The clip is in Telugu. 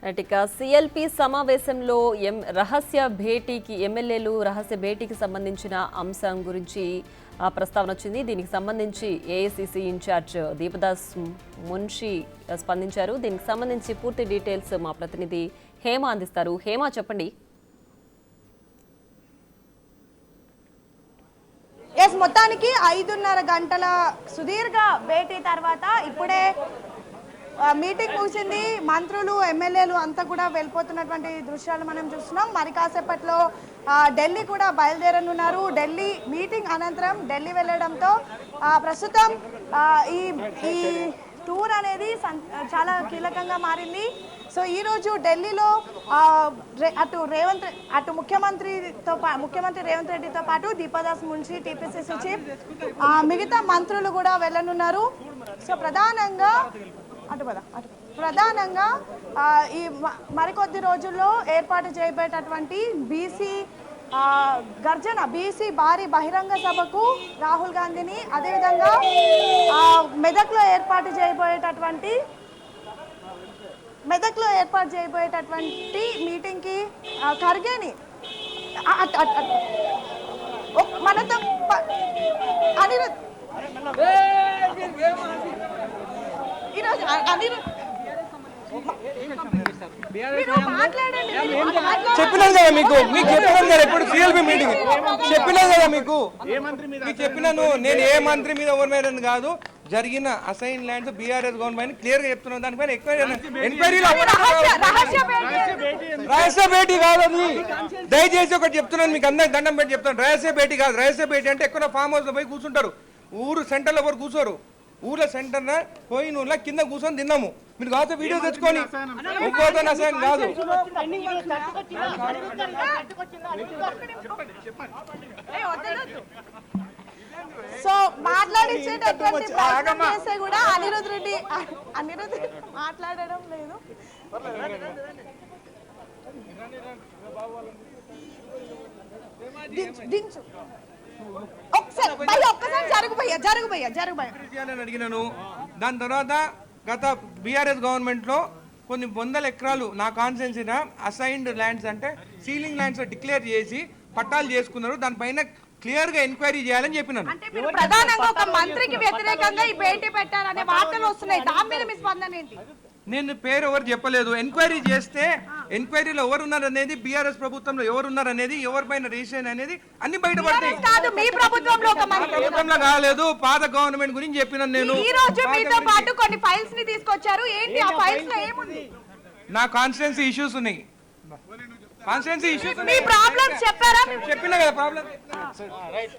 ఇక సిఎల్పి సమావేశంలో రహస్య భేటీకి ఎమ్మెల్యేలు రహస్య భేటీకి సంబంధించిన అంశం గురించి ప్రస్తావన వచ్చింది. దీనికి సంబంధించి ఏఐసిసి ఇన్ఛార్జ్ దీపదాస్ మున్షి స్పందించారు. దీనికి సంబంధించి పూర్తి డీటెయిల్స్ మా ప్రతినిధి హేమ అందిస్తారు. హేమ, చెప్పండి. మొత్తానికి 5:30 గంటల సుదీర్ఘ భేటీ తర్వాత ఇప్పుడే మీటింగ్ ముగిసింది. మంత్రులు ఎమ్మెల్యేలు అంతా కూడా వెళ్ళిపోతున్నటువంటి దృశ్యాలు మనం చూస్తున్నాం. మరి కాసేపట్లో ఢిల్లీ కూడా బయలుదేరనున్నారు. ఢిల్లీ మీటింగ్ అనంతరం ఢిల్లీ వెళ్ళడంతో ప్రస్తుతం ఈ టూర్ అనేది చాలా కీలకంగా మారింది. సో ఈరోజు ఢిల్లీలో అటు ముఖ్యమంత్రి రేవంత్ రెడ్డితో పాటు దీపదాస్ మున్షి, టీపీసీసీ చీఫ్, మిగతా మంత్రులు కూడా వెళ్ళనున్నారు. సో ప్రధానంగా ఈ మరికొద్ది రోజుల్లో ఏర్పాటు చేయబోయేటటువంటి బీసీ భారీ బహిరంగ సభకు రాహుల్ గాంధీని, అదేవిధంగా మెదక్లో ఏర్పాటు చేయబోయేటటువంటి మీటింగ్కి ఖర్గేని మనతో అనిరుద్ ఈరోజు చెప్పినాను కదా మీకు చెప్పినాను కదా ఇప్పుడు సిఎల్పి మీటింగ్ చెప్పినాను కదా మీకు చెప్పినాను. నేను ఏ మంత్రి మీద ఎవరి మీద కాదు, జరిగిన assign lands BRS government clear గా చెప్తున్నాను. దానిపైన ఎంక్వైరీలో రహస్య భేటీ కాదు అది. దయచేసి ఒకటి చెప్తున్నాను, మీకు అందరికి దండం పెట్టి చెప్తాను. రహస్య భేటీ కాదు. రహస్య భేటీ అంటే ఎక్కడ ఫామ్ హౌస్ లో పోయి కూర్చుంటారు. ఊరు సెంటర్ లో ఎవరు కూర్చోరు. ఊర్లో సెంటర్ పోయి నువ్వు కింద కూర్చొని తిన్నాము. మీరు కాదు వీడియో తెచ్చుకొని ఇంకోతో అసైన్ కాదు. సో మాట్లాడించేటటువంటి ప్రయత్నం చేస్తే కూడా అనిరుద్ మాట్లాడడం లేదు. దించు అడిగినాను. దాని తర్వాత గత బీఆర్ఎస్ గవర్నమెంట్ లో కొన్ని 100 ఎకరాలు నా కాన్స్టిట్యున్సీ అసైన్డ్ ల్యాండ్స్ అంటే సీలింగ్ ల్యాండ్స్ డిక్లేర్ చేసి పట్టాలు చేసుకున్నారు. దానిపైన క్లియర్ గా ఎంక్వైరీ చేయాలని చెప్పినాను. ప్రధానంగా ఒక మంత్రికి వ్యతిరేకంగా ఈ భేటీ పెట్టారనే వార్తలు వస్తున్నాయి. దాని మీద మీ స్పందన ఏంటి? నేను పేరు ఎవరు చెప్పలేదు. ఎంక్వైరీ చేస్తే ఎంక్వైరీలో ఎవరు ఉన్నారు అనేది, బీఆర్ఎస్ ప్రభుత్వంలో ఎవరు ఉన్నారు అనేది, ఎవరిపైన రిజిస్ట్రేషన్ అనేది అన్ని బయటపడతాయి. ప్రభుత్వంలో కాలేదు, పాత గవర్నమెంట్ గురించి చెప్పినాను. నేను ఈ రోజు మీతో పాటు కొన్ని ఫైల్స్ ని తీసుకొచ్చారు. ఏంటి ఆ ఫైల్స్ లో ఏముంది? నా కాన్స్టిట్యున్సీ ఇష్యూస్ ఉన్నాయి. కాన్స్టిట్యున్సీ ఇష్యూస్ మీ ప్రాబ్లమ్స్ చెప్పారా? చెప్పినా కదా ప్రాబ్లం.